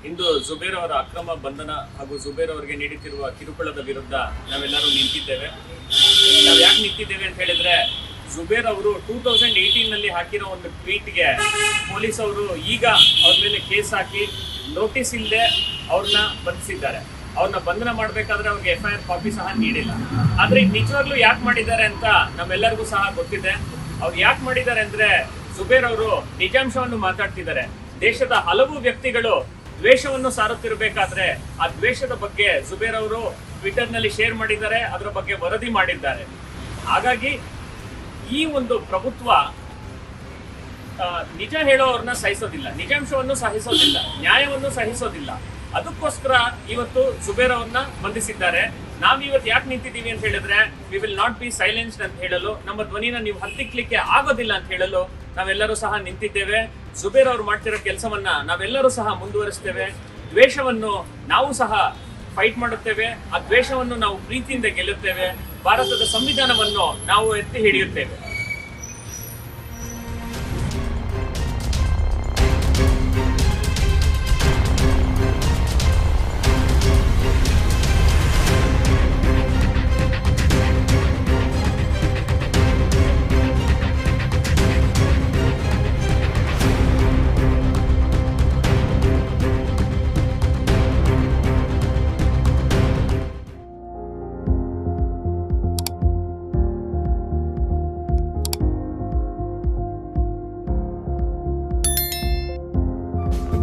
ಇಂದು ಜುಬೇರ್ ಅವರ ಅಕ್ರಮ ಬಂಧನ ಹಾಗೂ ಜುಬೇರ್ ಅವರಿಗೆ ನೀಡುತ್ತಿರುವ ಕಿರುಕುಳದ ವಿರುದ್ಧ ನಾವೆಲ್ಲರೂ ನಿಂತಿದ್ದೇವೆ. ನಾವು ಯಾಕೆ ನಿಂತಿದ್ದೇವೆ ಅಂತ ಹೇಳಿದ್ರೆ, ಜುಬೇರ್ ಅವರು 2018ನಲ್ಲಿ ಹಾಕಿರೋ ಒಂದು ಟ್ವೀಟ್ಗೆ ಪೊಲೀಸ್ ಅವರು ಈಗ ಅವ್ರ ಮೇಲೆ ಕೇಸ್ ಹಾಕಿ ನೋಟಿಸ್ ಇಲ್ಲದೆ ಅವ್ರನ್ನ ಬಂಧಿಸಿದ್ದಾರೆ. ಅವ್ರನ್ನ ಬಂಧನ ಮಾಡಬೇಕಾದ್ರೆ ಅವ್ರಿಗೆ FIR ಕಾಪಿ ಸಹ ನೀಡಿಲ್ಲ. ಆದ್ರೆ ನಿಜವಾಗ್ಲೂ ಯಾಕೆ ಮಾಡಿದ್ದಾರೆ ಅಂತ ನಮ್ಮೆಲ್ಲರಿಗೂ ಸಹ ಗೊತ್ತಿದೆ. ಅವ್ರು ಯಾಕೆ ಮಾಡಿದ್ದಾರೆ ಅಂದ್ರೆ, ಜುಬೇರ್ ಅವರು ನಿಜಾಂಶವನ್ನು ಮಾತಾಡ್ತಿದ್ದಾರೆ. ದೇಶದ ಹಲವು ವ್ಯಕ್ತಿಗಳು ದ್ವೇಷವನ್ನು ಸಾರುತ್ತಿರಬೇಕಾದ್ರೆ ಆ ದ್ವೇಷದ ಬಗ್ಗೆ ಜುಬೇರ್ ಅವರು ಟ್ವಿಟರ್ ನಲ್ಲಿ ಶೇರ್ ಮಾಡಿದ್ದಾರೆ, ಅದರ ಬಗ್ಗೆ ವರದಿ ಮಾಡಿದ್ದಾರೆ. ಹಾಗಾಗಿ ಈ ಒಂದು ಪ್ರಭುತ್ವ ನಿಜ ಹೇಳೋವ್ರನ್ನ ಸಹಿಸೋದಿಲ್ಲ, ನಿಜಾಂಶವನ್ನು ಸಹಿಸೋದಿಲ್ಲ, ನ್ಯಾಯವನ್ನು ಸಹಿಸೋದಿಲ್ಲ. ಅದಕ್ಕೋಸ್ಕರ ಇವತ್ತು ಜುಬೇರ್ ಅವ್ರನ್ನ ಬಂಧಿಸಿದ್ದಾರೆ. ನಾವ್ ಇವತ್ತು ಯಾಕೆ ನಿಂತಿದ್ದೀವಿ ಅಂತ ಹೇಳಿದ್ರೆ, ವಿ ವಿಲ್ ನಾಟ್ ಬಿ ಸೈಲೆನ್ಸ್ಡ್ ಅಂತ ಹೇಳಲು, ನಮ್ಮ ಧ್ವನಿನ ನೀವು ಹತ್ತಿಕ್ಲಿಕ್ಕೆ ಆಗೋದಿಲ್ಲ ಅಂತ ಹೇಳಲು ನಾವೆಲ್ಲರೂ ಸಹ ನಿಂತಿದ್ದೇವೆ. ಜುಬೇರ್ ಅವ್ರು ಮಾಡ್ತಿರೋ ಕೆಲಸವನ್ನ ನಾವೆಲ್ಲರೂ ಸಹ ಮುಂದುವರಿಸ್ತೇವೆ. ದ್ವೇಷವನ್ನು ನಾವು ಸಹ ಫೈಟ್ ಮಾಡುತ್ತೇವೆ. ಆ ದ್ವೇಷವನ್ನು ನಾವು ಪ್ರೀತಿಯಿಂದ ಗೆಲ್ಲುತ್ತೇವೆ. ಭಾರತದ ಸಂವಿಧಾನವನ್ನು ನಾವು ಎತ್ತಿ ಹಿಡಿಯುತ್ತೇವೆ.